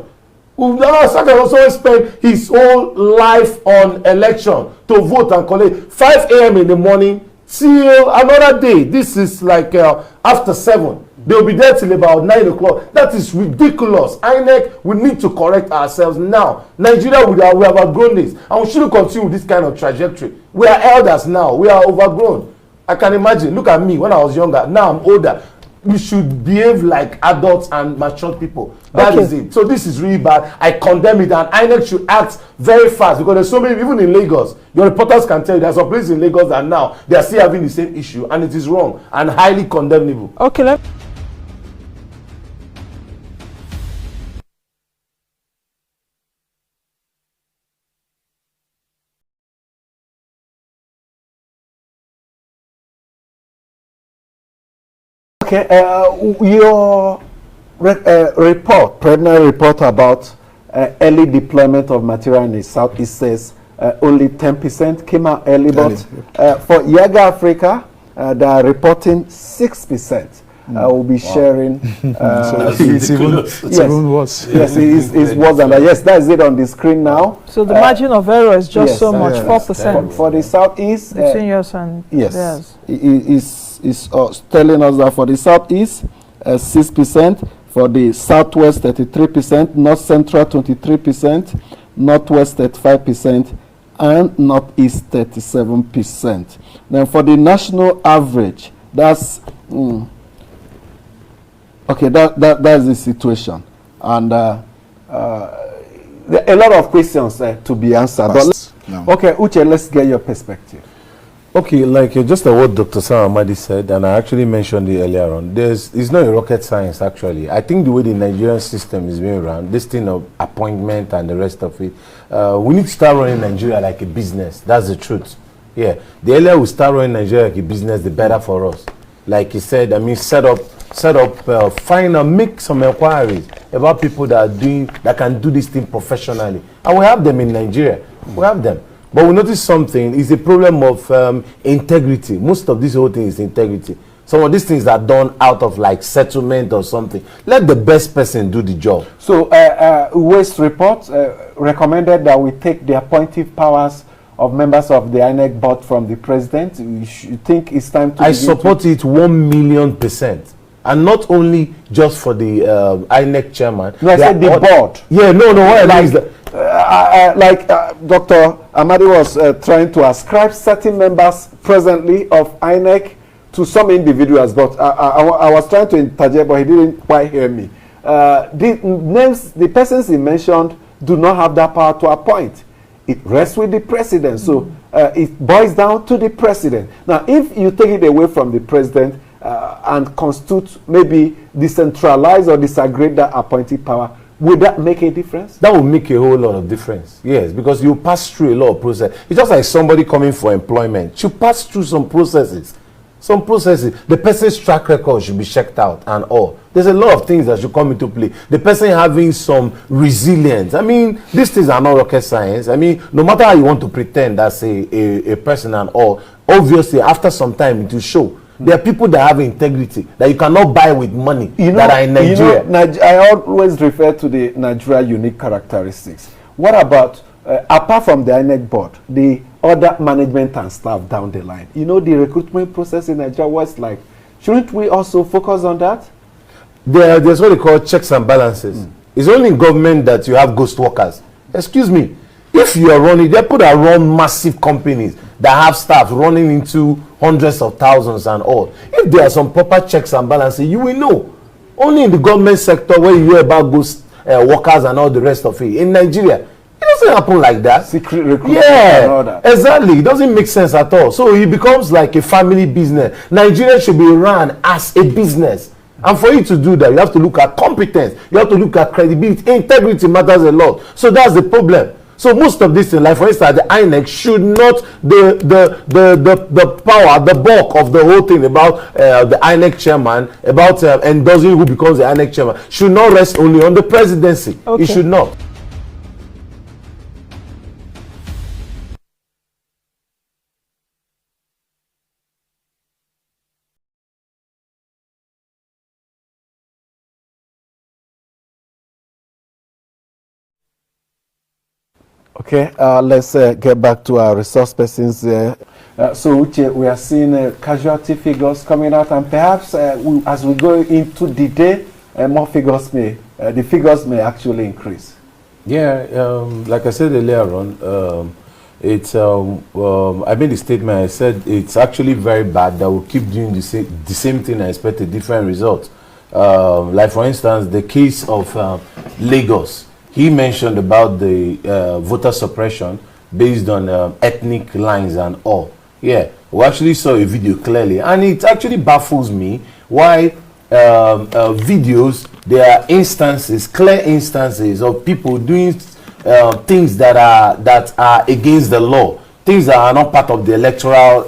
S3: Saka also spent his whole life on election to vote and collect. 5 a.m. in the morning till another day. This is like after 7. They will be there till about 9 o'clock. That is ridiculous. INEC, we need to correct ourselves now. Nigeria, we have outgrown this. And we shouldn't continue with this kind of trajectory. We are elders now. We are overgrown. I can imagine. Look at me when I was younger. Now I'm older. We should behave like adults and mature people. That is it. So this is really bad. I condemn it. And INEC should act very fast. Because there's so many, even in Lagos, your reporters can tell you there's some places in Lagos that now they are still having the same issue. And it is wrong and highly condemnable.
S2: Okay,
S1: Okay, your preliminary report about early deployment of material in the southeast says only 10% came out early, but for GIA AFrica, they are reporting 6%. Will be sharing.
S7: So it's even worse.
S1: Yes, it's worse than that. Yes, that's it on the screen now.
S2: So the margin of error is just so much, 4%.
S1: For the southeast.
S2: Between yours and
S1: yes. Is telling us that for the southeast, 6%, for the southwest, 33%, north central, 23%, northwest, 35%, and northeast, 37%. Then for the national average, that's okay. That's the situation, and there are a lot of questions to be answered. Okay, Utchay, let's get your perspective.
S3: Okay, like just what Dr. Amadi said, and I actually mentioned it earlier on, it's not a rocket science actually. I think the way the Nigerian system is being run, this thing of appointment and the rest of it, we need to start running Nigeria like a business. That's the truth. Yeah, the earlier we start running Nigeria like a business, the better for us. Like he said, I mean, set up, make some inquiries about people that can do this thing professionally, and we have them in Nigeria. We have them. But we notice something is a problem of integrity. Most of this whole thing is integrity. Some of these things are done out of like settlement or something. Let the best person do the job.
S1: So Waste report recommended that we take the appointive powers of members of the INEC board from the president? You think it's time to?
S3: I support it 1,000,000%. And not only just for the INEC chairman.
S1: No, I said the board.
S3: Yeah, no,
S1: like, Dr. Amadi was trying to ascribe certain members presently of INEC to some individuals, but I was trying to interject, but he didn't quite hear me. The persons he mentioned do not have that power to appoint. It rests with the president. So it boils down to the president. Now, if you take it away from the president and constitute, maybe decentralize or disaggregate that appointing power, would that make a difference?
S3: That would make a whole lot of difference. Yes, because you pass through a lot of process. It's just like somebody coming for employment. You pass through some processes. Some processes. The person's track record should be checked out and all. There's a lot of things that should come into play. The person having some resilience. I mean, these things are not rocket science. I mean, no matter how you want to pretend as a person and all, obviously after some time it will show. There are people that have integrity that you cannot buy with money that are in Nigeria.
S1: I always refer to the Nigeria unique characteristics. What about, apart from the INEC board, the other management and staff down the line? You know, the recruitment process in Nigeria was like, shouldn't we also focus on that?
S3: There's what they call checks and balances. It's only in government that you have ghost workers. Excuse me. If you are running, there are people that run massive companies that have staff running into hundreds of thousands and all. If there are some proper checks and balances, you will know. Only in the government sector where you hear about ghost workers and all the rest of it. In Nigeria, it doesn't happen like that.
S1: Secret recruitment and all that.
S3: Exactly. It doesn't make sense at all. So it becomes like a family business. Nigeria should be run as a business. And for you to do that, you have to look at competence. You have to look at credibility. Integrity matters a lot. So that's the problem. So most of this in life, for instance, the INEC should not, the power, the bulk of the whole thing about the INEC chairman, about endorsing who becomes the INEC chairman, should not rest only on the presidency. Okay. It should not.
S1: Okay, let's get back to our resource persons. So Utchay, we are seeing casualty figures coming out, and perhaps as we go into the day, more figures the figures may actually increase.
S3: Yeah, like I said earlier on, I made a statement. I said it's actually very bad that we'll keep doing the same thing and expect a different result. Like for instance, the case of Lagos. He mentioned about the voter suppression based on ethnic lines and all. Yeah, we actually saw a video clearly, and it actually baffles me why videos, there are instances, clear instances of people doing things that are against the law, things that are not part of the electoral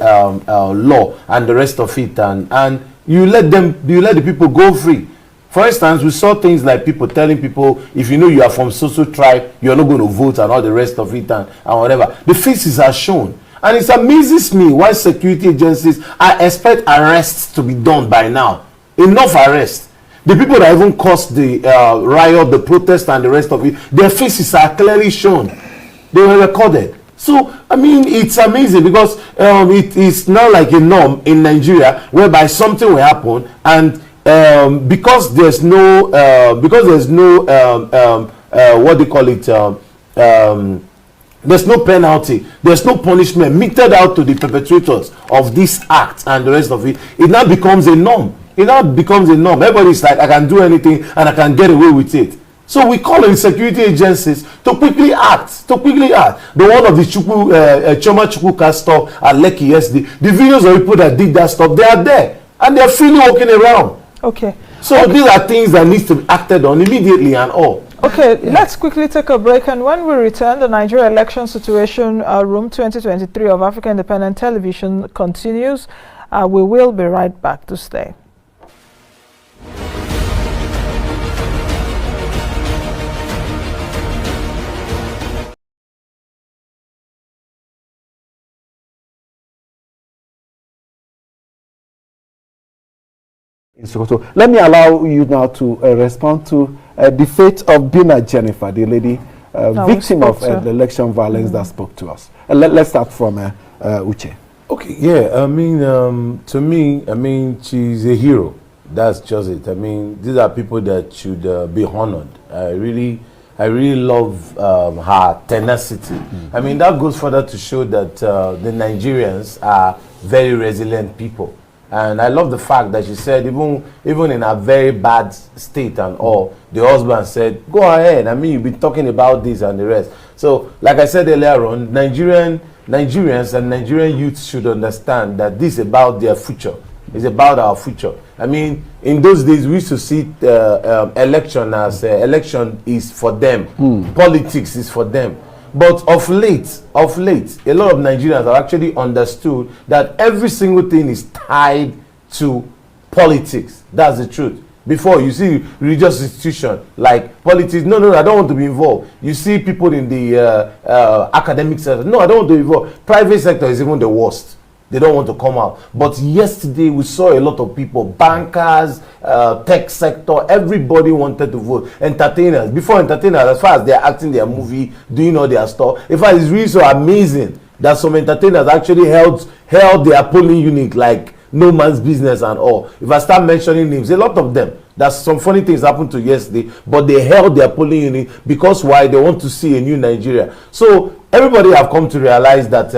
S3: law and the rest of it, and you let the people go free. For instance, we saw things like people telling people, if you know you are from so-so tribe, you're not going to vote and all the rest of it and whatever. The faces are shown. And it amazes me why security agencies, I expect arrests to be done by now. Enough arrests. The people that even caused the riot, the protest and the rest of it, their faces are clearly shown. They were recorded. So, I mean, it's amazing because it is now like a norm in Nigeria whereby something will happen and because there's no what they call it, there's no penalty, there's no punishment meted out to the perpetrators of this act and the rest of it, it now becomes a norm. Everybody's like, I can do anything and I can get away with it. So we call on security agencies to quickly act. The one of the Choma Chukwuka stuff at Lekki yesterday, the videos of people that did that stuff, they are there and they're freely walking around.
S2: Okay.
S3: So these are things that need to be acted on immediately and all.
S2: Okay, let's quickly take a break, and when we return, the Nigeria election situation room 2023 of Africa Independent Television continues. We will be right back to stay.
S1: Let me allow you now to respond to the fate of Bina Jennifer, the lady victim of election violence that spoke to us. Let's start from Utchay.
S3: Okay, yeah, I mean, to me, I mean, she's a hero. That's just it. I mean, these are people that should be honored. I really love her tenacity. I mean, that goes further to show that the Nigerians are very resilient people. And I love the fact that she said, even in a very bad state and all, the husband said, go ahead. I mean, you've been talking about this and the rest. So, like I said earlier on, Nigerians and Nigerian youths should understand that this is about their future. It's about our future. I mean, in those days, we used to see election as election is for them. Politics is for them. But of late, a lot of Nigerians have actually understood that every single thing is tied to politics. That's the truth. Before, you see religious institution like politics. No, I don't want to be involved. You see people in the academic sector. No, I don't want to be involved. Private sector is even the worst. They don't want to come out. But yesterday we saw a lot of people, bankers, tech sector, everybody wanted to vote. Entertainers, before entertainers, as far as they're acting their movie, doing all their stuff. In fact, it's really so amazing that some entertainers actually held their polling unit like no man's business and all. If I start mentioning names, a lot of them. That's some funny things happened to yesterday, but they held their polling unit because why? They want to see a new Nigeria. So everybody have come to realize that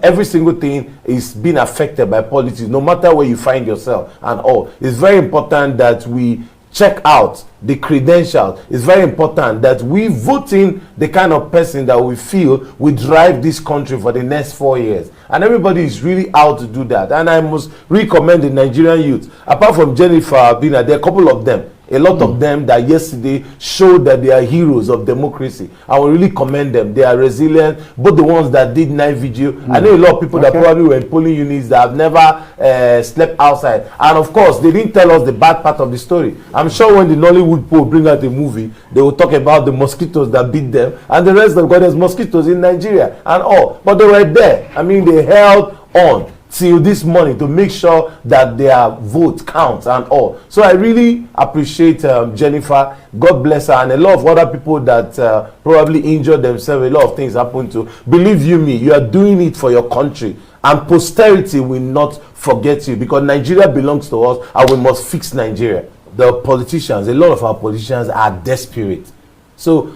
S3: every single thing is being affected by politics, no matter where you find yourself and all. It's very important that we check out the credentials. It's very important that we vote in the kind of person that we feel will drive this country for the next 4 years. And everybody is really out to do that. And I must recommend the Nigerian youth. Apart from Jennifer being there are a couple of them. A lot of them that yesterday showed that they are heroes of democracy. I will really commend them. They are resilient. Both the ones that did night vigil. I know a lot of people that probably were in polling units that have never slept outside. And of course, they didn't tell us the bad part of the story. I'm sure when the Nollywood poll bring out a movie, they will talk about the mosquitoes that beat them and the rest of God, there's mosquitoes in Nigeria and all. But they were there. I mean, they held on till this morning to make sure that their vote counts and all. So I really appreciate Jennifer. God bless her, and a lot of other people that probably injured themselves. A lot of things happen to. Believe you me, you are doing it for your country, and posterity will not forget you, because Nigeria belongs to us and we must fix Nigeria. The politicians, a lot of our politicians are desperate. So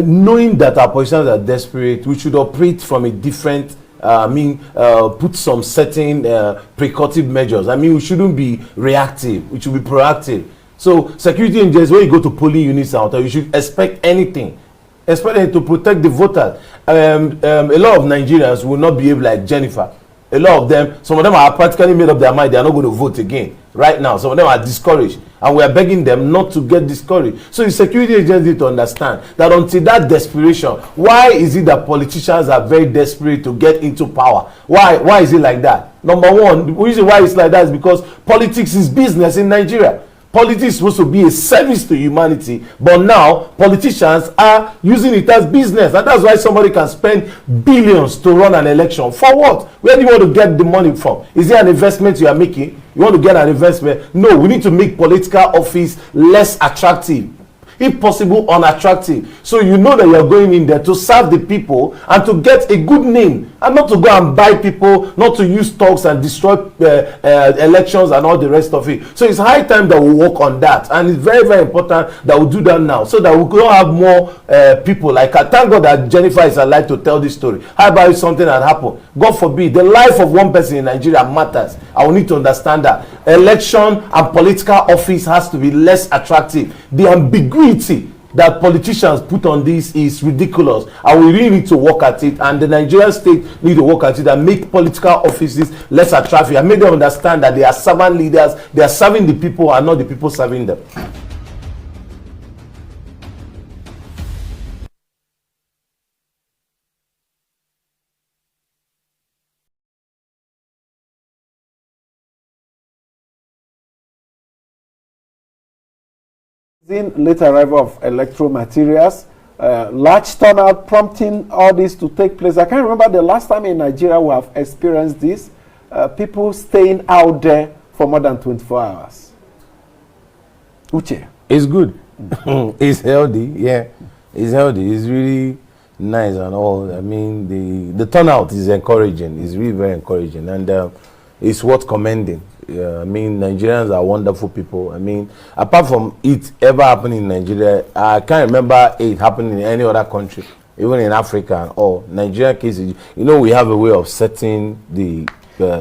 S3: knowing that our politicians are desperate, we should operate from a different put some certain precautive measures. I mean, we shouldn't be reactive. We should be proactive. So security agents, when you go to polling units out there, you should expect anything, especially to protect the voters. A lot of Nigerians will not behave like Jennifer. A lot of them, some of them are practically made up their mind they are not going to vote again right now. Some of them are discouraged, and we are begging them not to get discouraged. So the security agents need to understand that until that desperation, why is it that politicians are very desperate to get into power? Why is it like that? Number one, the reason why it's like that is because politics is business in Nigeria. Politics is supposed to be a service to humanity, but now politicians are using it as business, and that's why somebody can spend billions to run an election. For what? Where do you want to get the money from? Is it an investment you are making? You want to get an investment? No, we need to make political office less attractive, if possible unattractive, so you know that you are going in there to serve the people and to get a good name, and not to go and buy people, not to use talks and destroy elections and all the rest of it. So it's high time that we work on that, and it's very, very important that we do that now, so that we can have more people like her. Thank God that Jennifer is alive to tell this story. How about if something had happened? God forbid, the life of one person in Nigeria matters. I will need to understand that election and political office has to be less attractive. The ambiguity that politicians put on this is ridiculous, and we really need to work at it, and the Nigerian state need to work at it and make political offices less attractive and make them understand that they are servant leaders, they are serving the people and not the people serving them.
S1: Late arrival of electoral materials, large turnout prompting all this to take place. I can't remember the last time in Nigeria we have experienced this. People staying out there for more than 24 hours. Utchay.
S3: It's good. It's healthy, yeah. It's healthy. It's really nice and all. I mean, the turnout is encouraging. It's really very encouraging, and it's worth commending. I mean, Nigerians are wonderful people. I mean, apart from it ever happening in Nigeria, I can't remember it happening in any other country, even in Africa and all. Nigerian cases, you know, we have a way of setting the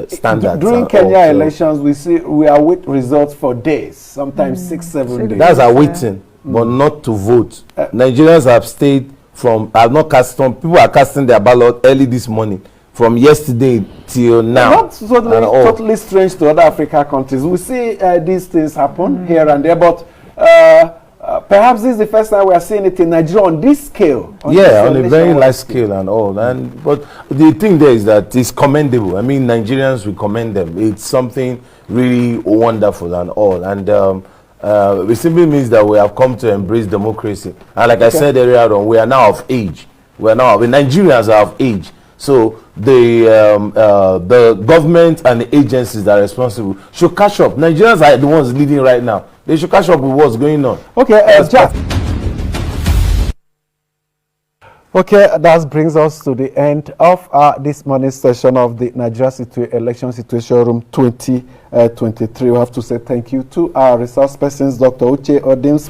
S3: standards.
S1: During Kenya elections, we await results for days, sometimes 6-7 days.
S3: That's awaiting, but not to vote. Nigerians have stayed from, have not cast, some people are casting their ballot early this morning, from yesterday till now.
S1: Not totally strange to other African countries. We see these things happen here and there, but perhaps this is the first time we are seeing it in Nigeria on this scale.
S3: On a very large scale and all. But the thing there is that it's commendable. I mean, Nigerians, we commend them. It's something really wonderful and all. And it simply means that we have come to embrace democracy. And like I said earlier on, we are now of age. The Nigerians are of age. So the government and the agencies that are responsible should catch up. Nigerians are the ones leading right now. They should catch up with what's going on.
S1: Okay, Jack. Okay, that brings us to the end of this morning's session of the Nigeria Election Situation Room 2023. We have to say thank you to our resource persons, Dr. Utchay Odims.